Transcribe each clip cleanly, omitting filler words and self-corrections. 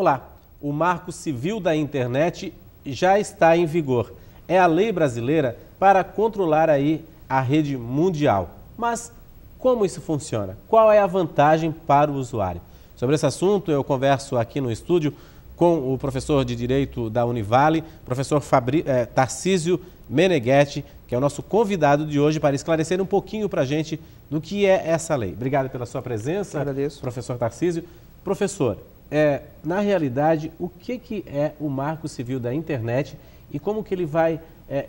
Vamos lá. O Marco Civil da Internet já está em vigor. É a lei brasileira para controlar aí a rede mundial. Mas como isso funciona? Qual é a vantagem para o usuário? Sobre esse assunto eu converso aqui no estúdio com o professor de Direito da Univale, professor Tarcísio Meneghetti, que é o nosso convidado de hoje para esclarecer um pouquinho para a gente do que é essa lei. Obrigado pela sua presença, agradeço. Professor Tarcísio. Professor, na realidade, o que é o Marco Civil da Internet e como que ele vai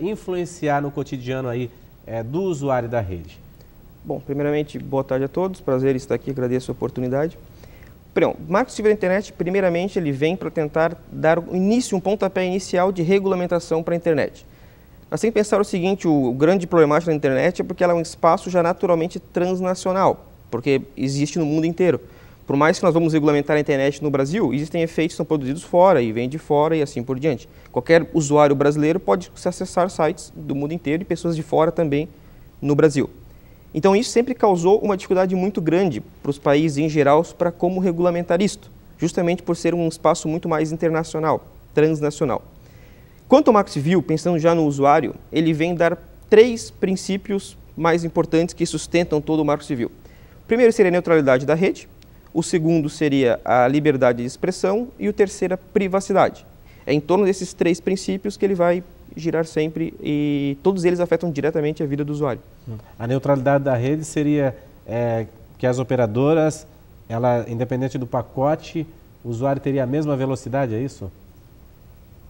influenciar no cotidiano aí, do usuário da rede? Bom, primeiramente, boa tarde a todos, prazer estar aqui, agradeço a oportunidade. O Marco Civil da Internet, primeiramente, ele vem para tentar dar um pontapé inicial de regulamentação para a internet. Nós temos que pensar o seguinte, o grande problemático da internet é porque ela é um espaço já naturalmente transnacional, porque existe no mundo inteiro. Por mais que nós vamos regulamentar a internet no Brasil, existem efeitos que são produzidos fora e vêm de fora e assim por diante. Qualquer usuário brasileiro pode acessar sites do mundo inteiro e pessoas de fora também no Brasil. Então isso sempre causou uma dificuldade muito grande para os países em geral para como regulamentar isto, justamente por ser um espaço muito mais internacional, transnacional. Quanto ao Marco Civil, pensando já no usuário, ele vem dar 3 princípios mais importantes que sustentam todo o Marco Civil. O primeiro seria a neutralidade da rede, o segundo seria a liberdade de expressão e o terceiro a privacidade. É em torno desses 3 princípios que ele vai girar sempre e todos eles afetam diretamente a vida do usuário. A neutralidade da rede seria que as operadoras, independente do pacote, o usuário teria a mesma velocidade, é isso?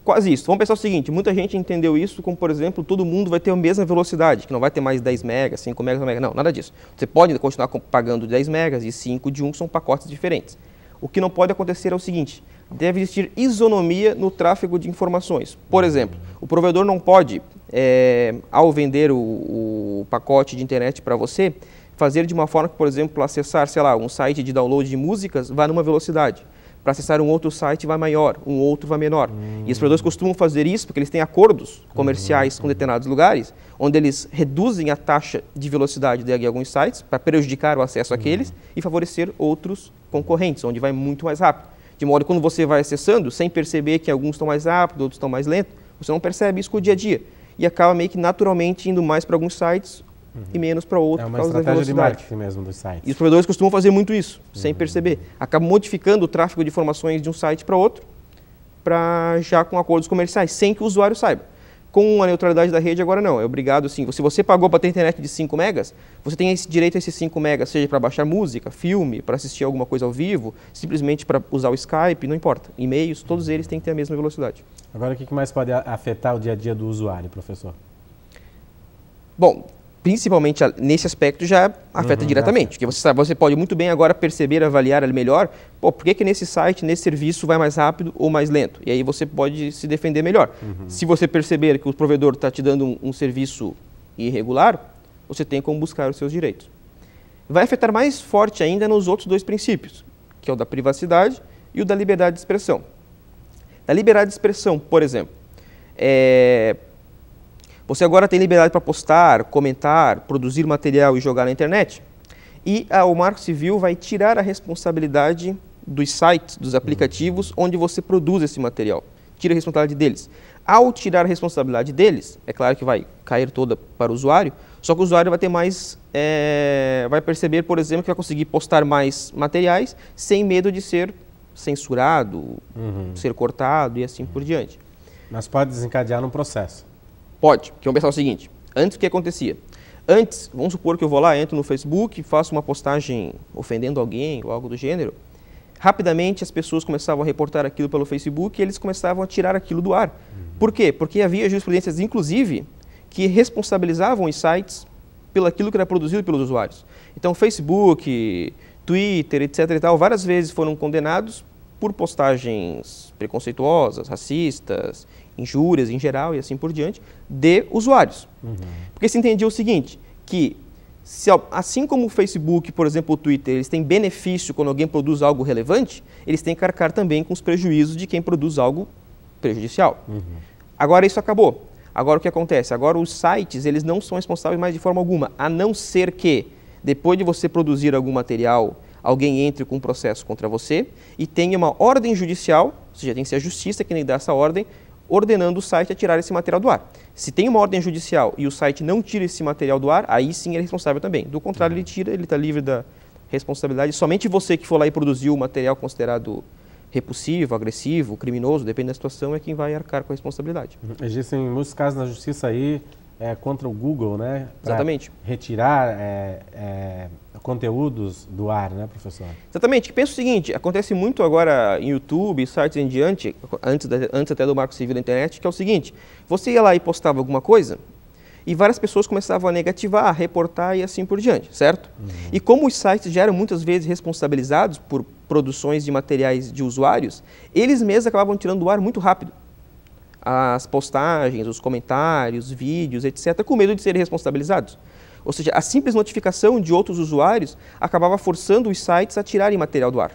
Quase isso. Vamos pensar o seguinte, muita gente entendeu isso como, por exemplo, todo mundo vai ter a mesma velocidade, que não vai ter mais 10 megas, 5 megas, não, nada disso. Você pode continuar pagando 10 megas e 5 de 1 são pacotes diferentes. O que não pode acontecer é o seguinte, deve existir isonomia no tráfego de informações. Por exemplo, o provedor não pode, ao vender o pacote de internet para você, fazer de uma forma que, por exemplo, acessar, sei lá, um site de download de músicas vá numa velocidade. Para acessar um outro site vai maior, um outro vai menor. E os provedores costumam fazer isso porque eles têm acordos comerciais com determinados lugares, onde eles reduzem a taxa de velocidade de alguns sites para prejudicar o acesso àqueles e favorecer outros concorrentes, onde vai muito mais rápido. De modo que quando você vai acessando, sem perceber que alguns estão mais rápidos, outros estão mais lentos, você não percebe isso com o dia a dia. E acaba meio que naturalmente indo mais para alguns sites e menos para outros. É uma estratégia de marketing mesmo dos sites. E os provedores costumam fazer muito isso, sem perceber. Acabam modificando o tráfego de informações de um site para outro, já com acordos comerciais, sem que o usuário saiba. Com a neutralidade da rede, agora não. É obrigado, sim. Se você pagou para ter internet de 5 megas, você tem esse direito a esses 5 megas, seja para baixar música, filme, para assistir alguma coisa ao vivo, simplesmente para usar o Skype, não importa. E-mails, todos eles têm que ter a mesma velocidade. Agora, o que mais pode afetar o dia a dia do usuário, professor? Bom, principalmente nesse aspecto já afeta diretamente, porque você pode muito bem agora perceber, avaliar melhor, por que nesse site, nesse serviço vai mais rápido ou mais lento? E aí você pode se defender melhor. Se você perceber que o provedor está te dando um serviço irregular, você tem como buscar os seus direitos. Vai afetar mais forte ainda nos outros 2 princípios, que é o da privacidade e o da liberdade de expressão. Da liberdade de expressão, por exemplo, você agora tem liberdade para postar, comentar, produzir material e jogar na internet. E o Marco Civil vai tirar a responsabilidade dos sites, dos aplicativos onde você produz esse material. Tira a responsabilidade deles. Ao tirar a responsabilidade deles, é claro que vai cair toda para o usuário, só que o usuário vai ter mais, vai perceber, por exemplo, que vai conseguir postar mais materiais sem medo de ser censurado, ser cortado e assim por diante. Mas pode desencadear num processo. Pode, porque vamos pensar o seguinte, antes o que acontecia? Antes, vamos supor que eu vou lá, entro no Facebook, faço uma postagem ofendendo alguém ou algo do gênero, rapidamente as pessoas começavam a reportar aquilo pelo Facebook e eles começavam a tirar aquilo do ar. Por quê? Porque havia jurisprudências, inclusive, que responsabilizavam os sites pelo aquilo que era produzido pelos usuários. Então, Facebook, Twitter, etc. e tal, várias vezes foram condenados por postagens preconceituosas, racistas, injúrias em geral e assim por diante, de usuários. Porque se entendia o seguinte, que assim como o Facebook, por exemplo, o Twitter, eles têm benefício quando alguém produz algo relevante, eles têm que arcar também com os prejuízos de quem produz algo prejudicial. Agora isso acabou. Agora o que acontece? Agora os sites, eles não são responsáveis mais de forma alguma, a não ser que, depois de você produzir algum material, alguém entre com um processo contra você e tenha uma ordem judicial, ou seja, tem que ser a justiça que dá essa ordem, ordenando o site a tirar esse material do ar. Se tem uma ordem judicial e o site não tira esse material do ar, aí sim ele é responsável também. Do contrário, ele tira, ele está livre da responsabilidade. Somente você que for lá e produziu o material considerado repulsivo, agressivo, criminoso, depende da situação, é quem vai arcar com a responsabilidade. Existem muitos casos na justiça aí contra o Google, né? Exatamente. Retirar conteúdos do ar, né, professor? Exatamente. Pensa o seguinte, acontece muito agora em YouTube, sites em diante, antes até do Marco Civil da Internet, que é o seguinte, você ia lá e postava alguma coisa e várias pessoas começavam a negativar, a reportar e assim por diante, certo? E como os sites já eram muitas vezes responsabilizados por produções de materiais de usuários, eles mesmos acabavam tirando do ar muito rápido as postagens, os comentários, vídeos, etc., com medo de serem responsabilizados. Ou seja, a simples notificação de outros usuários acabava forçando os sites a tirarem material do ar.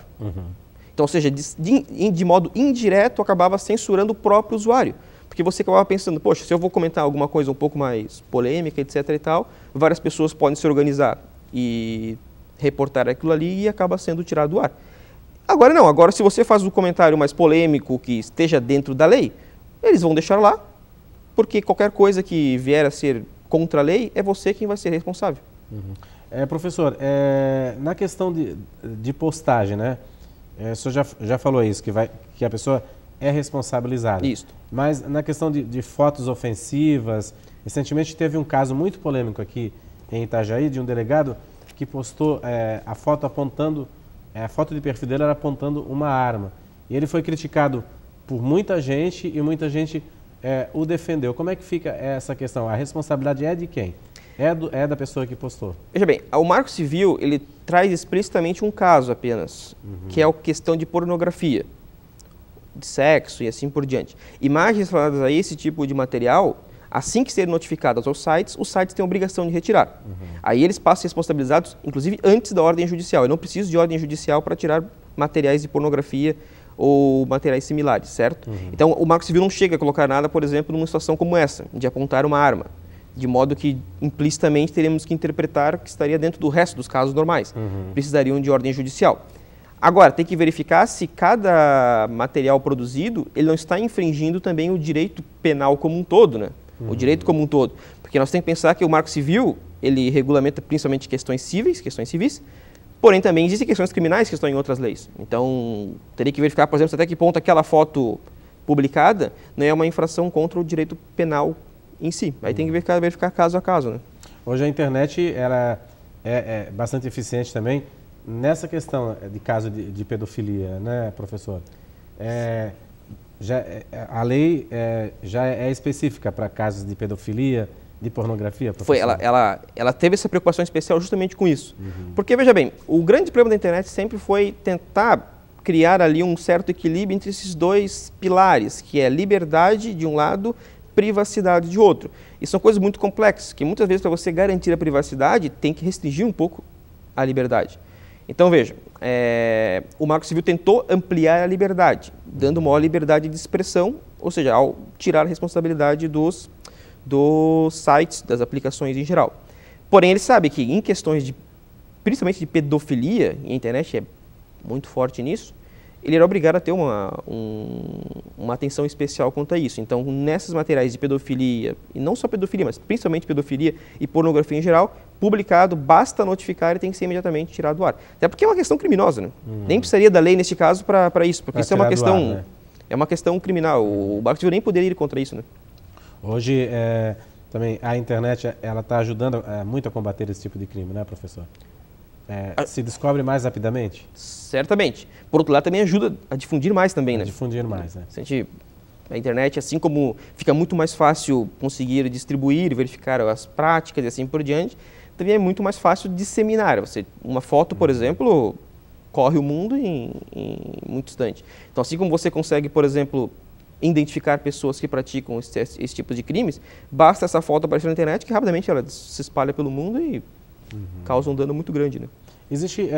Então, ou seja, de modo indireto, acabava censurando o próprio usuário. Porque você acabava pensando, poxa, se eu vou comentar alguma coisa um pouco mais polêmica, etc. e tal, várias pessoas podem se organizar e reportar aquilo ali e acaba sendo tirado do ar. Agora não, agora se você faz um comentário mais polêmico que esteja dentro da lei, eles vão deixar lá, porque qualquer coisa que vier a ser contra a lei, é você quem vai ser responsável. Professor, na questão de postagem, né? O senhor já falou isso, que a pessoa é responsabilizada. Isso. Mas na questão de fotos ofensivas, recentemente teve um caso muito polêmico aqui em Itajaí, de um delegado que postou a foto apontando, a foto de perfil dele era apontando uma arma. E ele foi criticado por muita gente e muita gente o defendeu. Como é que fica essa questão? A responsabilidade é de quem? É da pessoa que postou? Veja bem, o Marco Civil, ele traz explicitamente um caso apenas, que é a questão de pornografia, de sexo e assim por diante. Imagens relacionadas a esse tipo de material, assim que serem notificadas aos sites, os sites têm a obrigação de retirar. Aí eles passam a ser responsabilizados, inclusive antes da ordem judicial. Eu não preciso de ordem judicial para tirar materiais de pornografia ou materiais similares, certo? Então, o Marco Civil não chega a colocar nada, por exemplo, numa situação como essa, de apontar uma arma, de modo que implicitamente teremos que interpretar que estaria dentro do resto dos casos normais. Precisariam de ordem judicial. Agora, tem que verificar se cada material produzido, ele não está infringindo também o direito penal como um todo, né? O direito como um todo. Porque nós temos que pensar que o Marco Civil, ele regulamenta principalmente questões civis, porém também existem questões criminais que estão em outras leis. Então, teria que verificar, por exemplo, até que ponto aquela foto publicada não é uma infração contra o direito penal em si. Aí tem que verificar caso a caso, né? Hoje a internet ela é bastante eficiente também nessa questão de caso de pedofilia, né, professor? A lei já é específica para casos de pedofilia, de pornografia, professor? Ela teve essa preocupação especial justamente com isso. Porque, veja bem, o grande problema da internet sempre foi tentar criar ali um certo equilíbrio entre esses dois pilares, que é liberdade de um lado, privacidade de outro. E são coisas muito complexas, que muitas vezes para você garantir a privacidade tem que restringir um pouco a liberdade. Então, veja, o Marco Civil tentou ampliar a liberdade, dando maior liberdade de expressão, ou seja, ao tirar a responsabilidade dos sites, das aplicações em geral. Porém, ele sabe que em questões principalmente de pedofilia, e a internet é muito forte nisso, ele era obrigado a ter uma atenção especial quanto a isso. Então, nesses materiais de pedofilia, e não só pedofilia, mas principalmente pedofilia e pornografia em geral, publicado, basta notificar e tem que ser imediatamente tirado do ar. Até porque é uma questão criminosa, né? Nem precisaria da lei neste caso para isso, porque isso é uma questão, né? É uma questão criminal. O Marco Civil nem poderia ir contra isso, né? Hoje, também, a internet ela está ajudando muito a combater esse tipo de crime, né, professor? Se descobre mais rapidamente? Certamente. Por outro lado, também ajuda a difundir mais também, né? Difundir mais, né? A internet, assim como fica muito mais fácil conseguir distribuir, verificar as práticas e assim por diante, também é muito mais fácil disseminar. Uma foto, por exemplo, corre o mundo em muito instante. Então, assim como você consegue, por exemplo, identificar pessoas que praticam esse tipo de crimes, basta essa foto aparecer na internet que rapidamente ela se espalha pelo mundo e causa um dano muito grande, né? Existe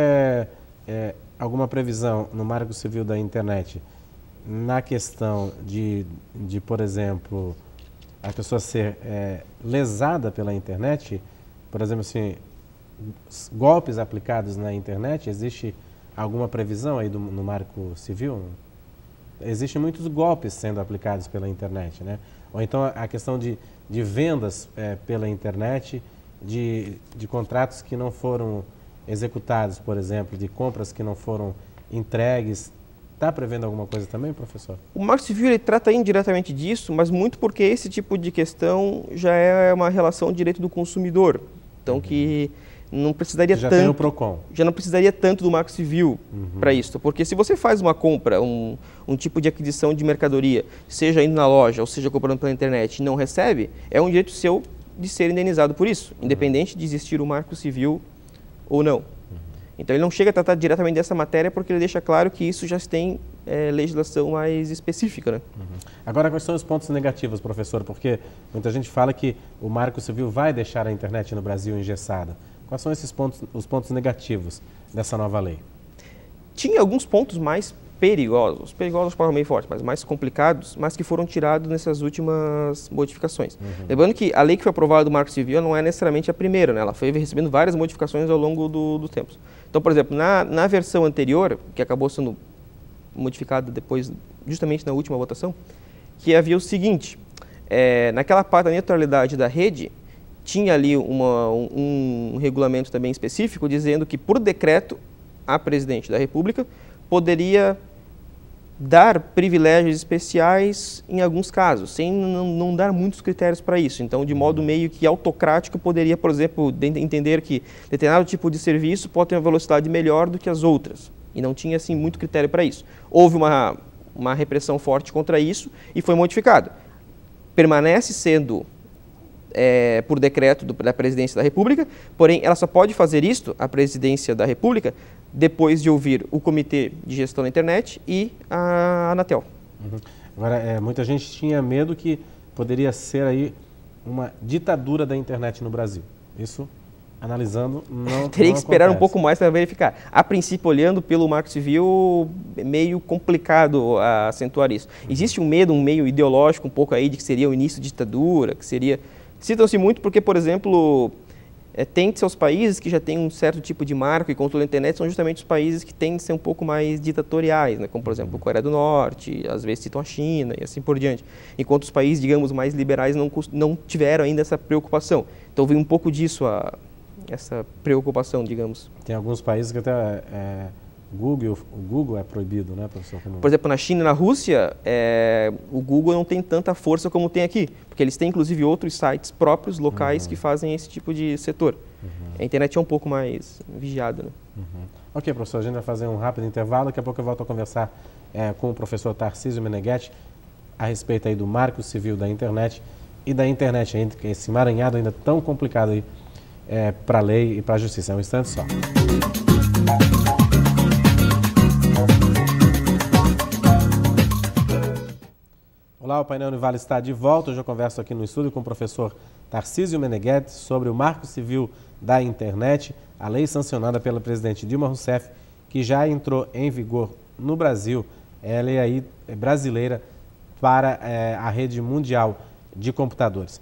alguma previsão no Marco Civil da internet na questão de por exemplo, a pessoa ser lesada pela internet? Por exemplo, assim, golpes aplicados na internet? Existe alguma previsão aí no Marco Civil? Existem muitos golpes sendo aplicados pela internet, né? Ou então a questão de vendas pela internet, de contratos que não foram executados, por exemplo, de compras que não foram entregues. Está prevendo alguma coisa também, professor? O Marco Civil ele trata indiretamente disso, mas muito porque esse tipo de questão já é uma relação de direito do consumidor. Então, que não precisaria já tanto... tem o PROCON. Já não precisaria tanto do Marco Civil para isso. Porque se você faz uma compra, um tipo de aquisição de mercadoria, seja indo na loja ou seja comprando pela internet e não recebe, é um direito seu de ser indenizado por isso, independente de existir o Marco Civil ou não. Então, ele não chega a tratar diretamente dessa matéria porque ele deixa claro que isso já tem legislação mais específica, né? Agora, quais são os pontos negativos, professor? Porque muita gente fala que o Marco Civil vai deixar a internet no Brasil engessada. Quais são os pontos negativos dessa nova lei? Tinha alguns pontos mais perigosos para meio forte, mas mais complicados, mas que foram tirados nessas últimas modificações. Lembrando que a lei que foi aprovada do Marco Civil não é necessariamente a primeira, né? Ela foi recebendo várias modificações ao longo dos tempos. Então, por exemplo, na versão anterior, que acabou sendo modificada depois, justamente na última votação, que havia o seguinte, naquela parte da neutralidade da rede, tinha ali um regulamento também específico dizendo que, por decreto, a presidente da República poderia dar privilégios especiais em alguns casos, sem não dar muitos critérios para isso. Então, de modo meio que autocrático, poderia, por exemplo, entender que determinado tipo de serviço pode ter uma velocidade melhor do que as outras. E não tinha, assim, muito critério para isso. Houve uma repressão forte contra isso e foi modificado. Permanece sendo por decreto da Presidência da República, porém, ela só pode fazer isto, a Presidência da República, depois de ouvir o Comitê de Gestão da Internet e a Anatel. Agora, muita gente tinha medo que poderia ser aí uma ditadura da internet no Brasil. Isso, analisando, não Teria que esperar acontece. um pouco mais para verificar. A princípio, olhando pelo Marco Civil, é meio complicado acentuar isso. Existe um medo, um meio ideológico um pouco aí de que seria o início de ditadura, que seria... Citam-se muito porque, por exemplo, tende-se aos países que já têm um certo tipo de marco e controle da internet, são justamente os países que tendem a ser um pouco mais ditatoriais, né? Como, por exemplo, a Coreia do Norte, às vezes citam a China e assim por diante. Enquanto os países, digamos, mais liberais não tiveram ainda essa preocupação. Então, vem um pouco disso, essa preocupação, digamos. Tem alguns países que até o Google é proibido, né, professor? Por exemplo, na China e na Rússia, o Google não tem tanta força como tem aqui, porque eles têm, inclusive, outros sites próprios, locais, que fazem esse tipo de setor. A internet é um pouco mais vigiada, né? Ok, professor, a gente vai fazer um rápido intervalo, daqui a pouco eu volto a conversar com o professor Tarcísio Meneghetti a respeito aí do Marco Civil da internet e da internet ainda, que esse emaranhado ainda tão complicado aí para a lei e para a justiça. É um instante só. Olá, o Painel Univale está de volta. Hoje eu converso aqui no estúdio com o professor Tarcísio Meneghetti sobre o Marco Civil da Internet, a lei sancionada pela presidente Dilma Rousseff, que já entrou em vigor no Brasil. Ela é aí brasileira para a rede mundial de computadores.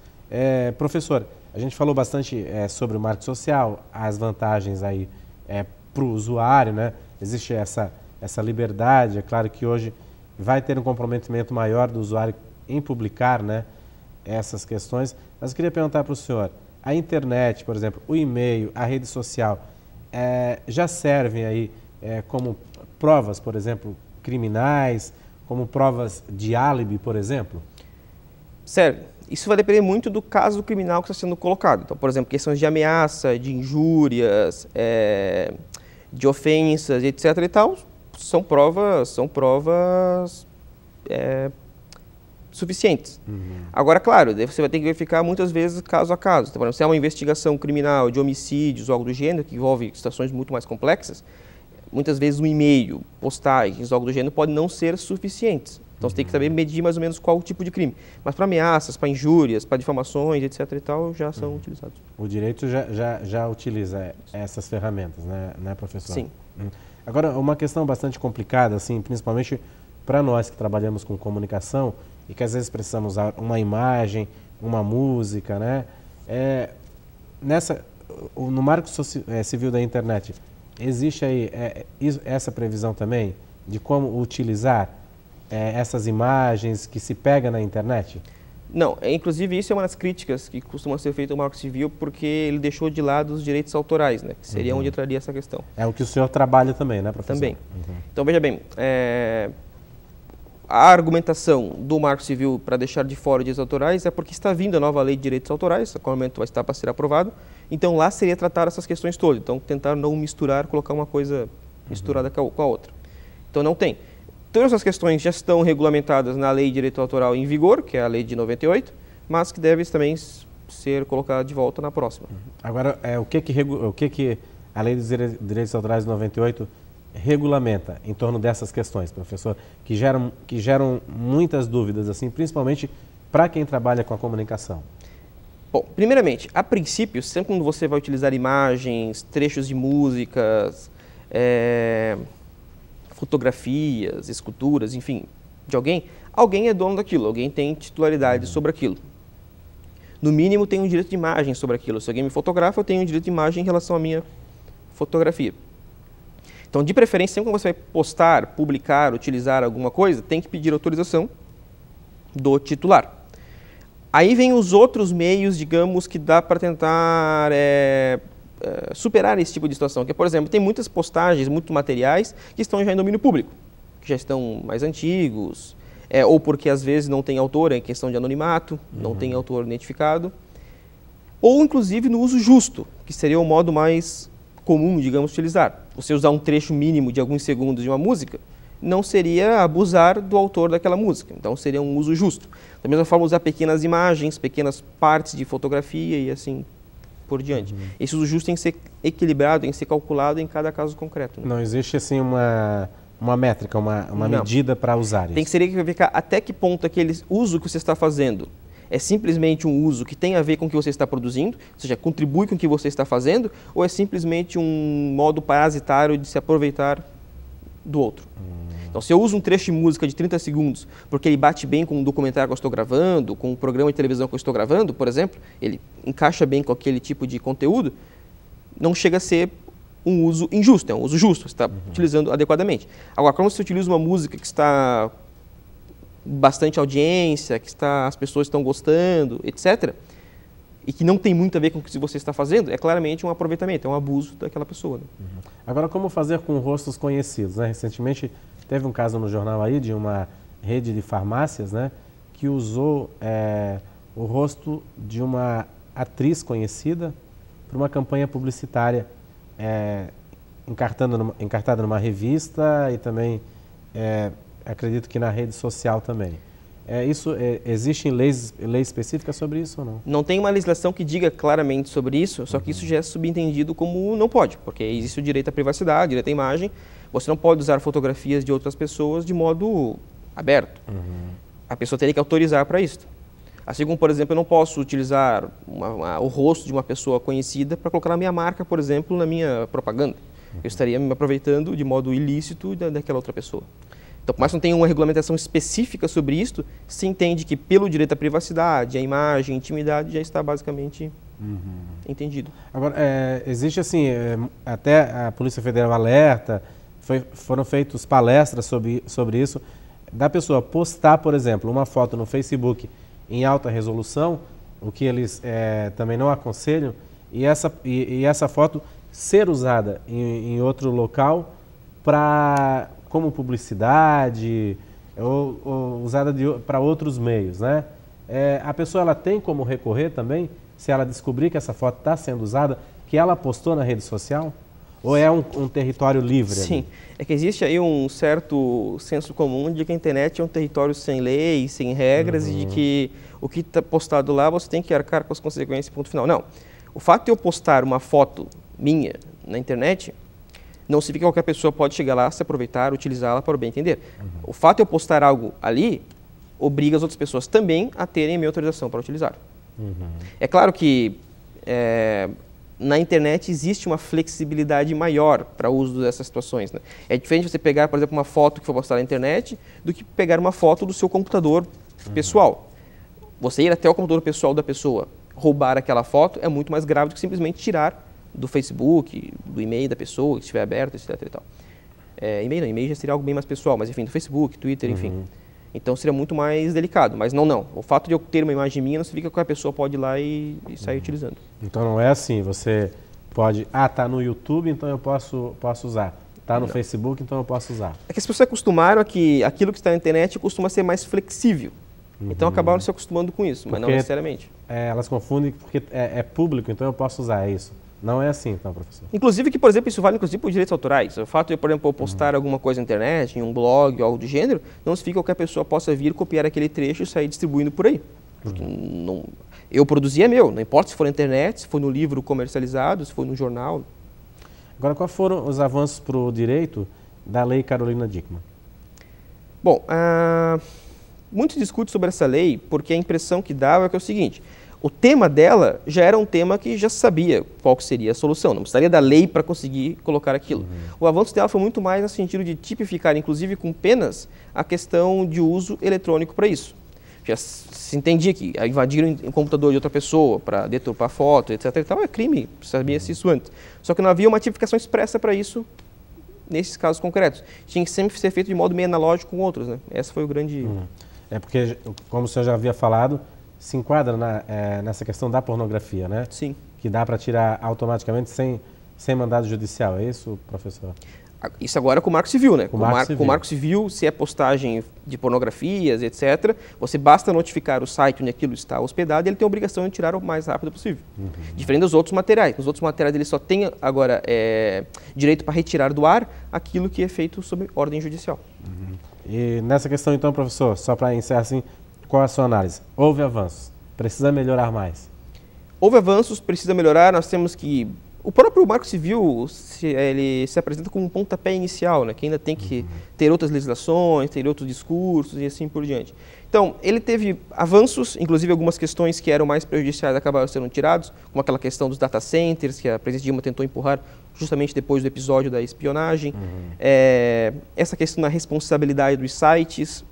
Professor, a gente falou bastante sobre o marco social, as vantagens aí para o usuário, né? Existe essa liberdade, é claro que hoje vai ter um comprometimento maior do usuário em publicar, né, essas questões. Mas eu queria perguntar para o senhor, a internet, por exemplo, o e-mail, a rede social, já servem aí como provas, por exemplo, criminais, como provas de álibi, por exemplo? Serve. Isso vai depender muito do caso criminal que está sendo colocado. Então, por exemplo, questões de ameaça, de injúrias, de ofensas, etc. e tal, são provas suficientes. Agora, claro, você vai ter que verificar muitas vezes caso a caso. Então, por exemplo, se é uma investigação criminal de homicídios ou algo do gênero, que envolve situações muito mais complexas, muitas vezes um e-mail, postagens, algo do gênero, podem não ser suficientes. Então, você tem que saber medir mais ou menos qual o tipo de crime. Mas para ameaças, para injúrias, para difamações, etc. e tal, já são utilizados. O direito já utiliza essas ferramentas, né, professor? Sim. Agora, uma questão bastante complicada, assim, principalmente para nós que trabalhamos com comunicação e que às vezes precisamos usar uma imagem, uma música, né? no Marco Civil da Internet, existe aí essa previsão também de como utilizar essas imagens que se pega na internet? Não, inclusive isso é uma das críticas que costuma ser feita ao Marco Civil, porque ele deixou de lado os direitos autorais, né, que seria onde entraria essa questão. É o que o senhor trabalha também, né, professor? Também. Então, veja bem, a argumentação do Marco Civil para deixar de fora os direitos autorais é porque está vindo a nova lei de direitos autorais, a qual momento vai estar para ser aprovado, então lá seria tratar essas questões todas, então tentar não misturar, colocar uma coisa misturada com a outra. Então não tem. Todas as questões já estão regulamentadas na Lei de Direito Autoral em vigor, que é a Lei de 98, mas que deve também ser colocada de volta na próxima. Agora, o que a Lei dos Direitos Autorais de 98 regulamenta em torno dessas questões, professor, que geram muitas dúvidas, assim, principalmente para quem trabalha com a comunicação? Bom, primeiramente, a princípio, sempre quando você vai utilizar imagens, trechos de músicas, fotografias, esculturas, enfim, de alguém é dono daquilo, alguém tem titularidade sobre aquilo. No mínimo tem um direito de imagem sobre aquilo. Se alguém me fotografa, eu tenho um direito de imagem em relação à minha fotografia. Então, de preferência, sempre quando você vai postar, publicar, utilizar alguma coisa, tem que pedir autorização do titular. Aí vem os outros meios, digamos, que dá para tentar superar esse tipo de situação. Que, por exemplo, tem muitas postagens, muitos materiais que estão já em domínio público, que já estão mais antigos, ou porque às vezes não tem autor, é questão de anonimato, não tem autor identificado, ou inclusive no uso justo, que seria o modo mais comum, digamos, utilizar. Você usar um trecho mínimo de alguns segundos de uma música, não seria abusar do autor daquela música, então seria um uso justo. Da mesma forma, usar pequenas imagens, pequenas partes de fotografia e assim por diante. Esse uso justo tem que ser equilibrado, tem que ser calculado em cada caso concreto. Né? Não existe assim uma métrica, uma medida para usar isso? Tem que verificar até que ponto aquele uso que você está fazendo é simplesmente um uso que tem a ver com o que você está produzindo, ou seja, contribui com o que você está fazendo, ou é simplesmente um modo parasitário de se aproveitar do outro. Então, se eu uso um trecho de música de 30 segundos porque ele bate bem com um documentário que eu estou gravando, com um programa de televisão que eu estou gravando, por exemplo, ele encaixa bem com aquele tipo de conteúdo, não chega a ser um uso injusto, é um uso justo, você está utilizando adequadamente. Agora, quando você utiliza uma música que está bastante audiência, que as pessoas estão gostando, etc., e que não tem muito a ver com o que você está fazendo, é claramente um aproveitamento, é um abuso daquela pessoa. Né? Agora, como fazer com rostos conhecidos? Né? Recentemente, teve um caso no jornal aí de uma rede de farmácias, né, que usou o rosto de uma atriz para uma campanha publicitária encartada numa revista e também, acredito que na rede social também. Existem leis específicas sobre isso ou não? Não tem uma legislação que diga claramente sobre isso, só que isso já é subentendido como não pode, porque existe o direito à privacidade, direito à imagem. Você não pode usar fotografias de outras pessoas de modo aberto. A pessoa teria que autorizar para isso. Assim como, por exemplo, eu não posso utilizar o rosto de uma pessoa conhecida para colocar a minha marca, por exemplo, na minha propaganda. Eu estaria me aproveitando de modo ilícito daquela outra pessoa. Então, por mais que não tenha uma regulamentação específica sobre isso, se entende que pelo direito à privacidade, à imagem, à intimidade, já está basicamente entendido. Agora, existe assim, até a Polícia Federal alerta, foram feitas palestras sobre isso, da pessoa postar, por exemplo, uma foto no Facebook em alta resolução, o que eles também não aconselham, e essa foto ser usada em outro local como publicidade ou usada para outros meios, né? A pessoa ela tem como recorrer também, se ela descobrir que essa foto está sendo usada, que ela postou na rede social? Ou é um território livre? Sim, ali? É que existe aí um certo senso comum de que a internet é um território sem lei, sem regras, e de que o que está postado lá você tem que arcar com as consequências, ponto final. Não, o fato de eu postar uma foto minha na internet não significa que qualquer pessoa pode chegar lá, se aproveitar, utilizá-la para o bem entender. O fato de eu postar algo ali obriga as outras pessoas também a terem a minha autorização para utilizar. É claro que na internet existe uma flexibilidade maior para o uso dessas situações. Né? É diferente você pegar, por exemplo, uma foto que for postada na internet do que pegar uma foto do seu computador pessoal. Você ir até o computador pessoal da pessoa, roubar aquela foto é muito mais grave do que simplesmente tirar do Facebook, do e-mail da pessoa que estiver aberto, etc. E tal. E-mail não, e-mail já seria algo bem mais pessoal, mas enfim, do Facebook, Twitter, enfim. Então seria muito mais delicado, mas não. O fato de eu ter uma imagem minha não significa que qualquer pessoa pode ir lá e sair utilizando. Então não é assim, você pode, tá no YouTube, então eu posso usar. Tá no Facebook, então eu posso usar. É que as pessoas acostumaram a que aquilo que está na internet costuma ser mais flexível. Então acabaram se acostumando com isso, mas não necessariamente. Elas confundem porque é público, então eu posso usar, é isso. Não é assim, então, professor. Inclusive que, por exemplo, isso vale inclusive por direitos autorais. O fato de, por exemplo, eu postar alguma coisa na internet, em um blog ou algo do gênero, não significa que qualquer pessoa possa vir, copiar aquele trecho e sair distribuindo por aí. Porque eu produzi é meu, não importa se for na internet, se for no livro comercializado, se for no jornal. Agora, quais foram os avanços para o direito da Lei Carolina Dickmann? Bom, muito se discute sobre essa lei porque a impressão que dava é que é o seguinte: o tema dela já era um tema que já sabia qual que seria a solução, não precisaria da lei para conseguir colocar aquilo. O avanço dela foi muito mais no sentido de tipificar, inclusive com penas, a questão de uso eletrônico para isso. Já se entendia que invadir um computador de outra pessoa para deturpar foto, etc. e tal, é crime, sabia-se isso antes. Só que não havia uma tipificação expressa para isso nesses casos concretos. Tinha que sempre ser feito de modo meio analógico com outros, né? Essa foi o grande... É porque, como o senhor já havia falado, se enquadra nessa questão da pornografia, né? Sim. Que dá para tirar automaticamente sem mandado judicial, é isso, professor? Isso agora com o Marco Civil, né? Com o Marco Civil, se é postagem de pornografias, etc., você basta notificar o site onde aquilo está hospedado e ele tem a obrigação de tirar o mais rápido possível. Diferente dos outros materiais. Nos outros materiais ele só tem agora direito para retirar do ar aquilo que é feito sob ordem judicial. E nessa questão então, professor, só para encerrar assim, qual é a sua análise? Houve avanços, precisa melhorar mais? Houve avanços, precisa melhorar, nós temos que... O próprio Marco Civil, ele se apresenta como um pontapé inicial, né, que ainda tem que ter outras legislações, ter outros discursos e assim por diante. Então, ele teve avanços, inclusive algumas questões que eram mais prejudiciais acabaram sendo tirados, como aquela questão dos data centers, que a presidente Dilma tentou empurrar justamente depois do episódio da espionagem, essa questão da responsabilidade dos sites.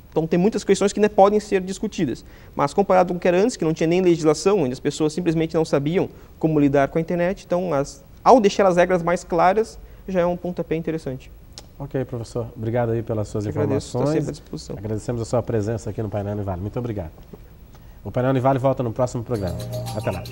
Então, tem muitas questões que ainda podem ser discutidas. Mas, comparado com o que era antes, que não tinha nem legislação, onde as pessoas simplesmente não sabiam como lidar com a internet, então, ao deixar as regras mais claras, já é um pontapé interessante. Ok, professor. Obrigado aí pelas suas informações. Estou sempre à disposição. Agradecemos a sua presença aqui no Painel Univale. Muito obrigado. O Painel Univale volta no próximo programa. Até lá.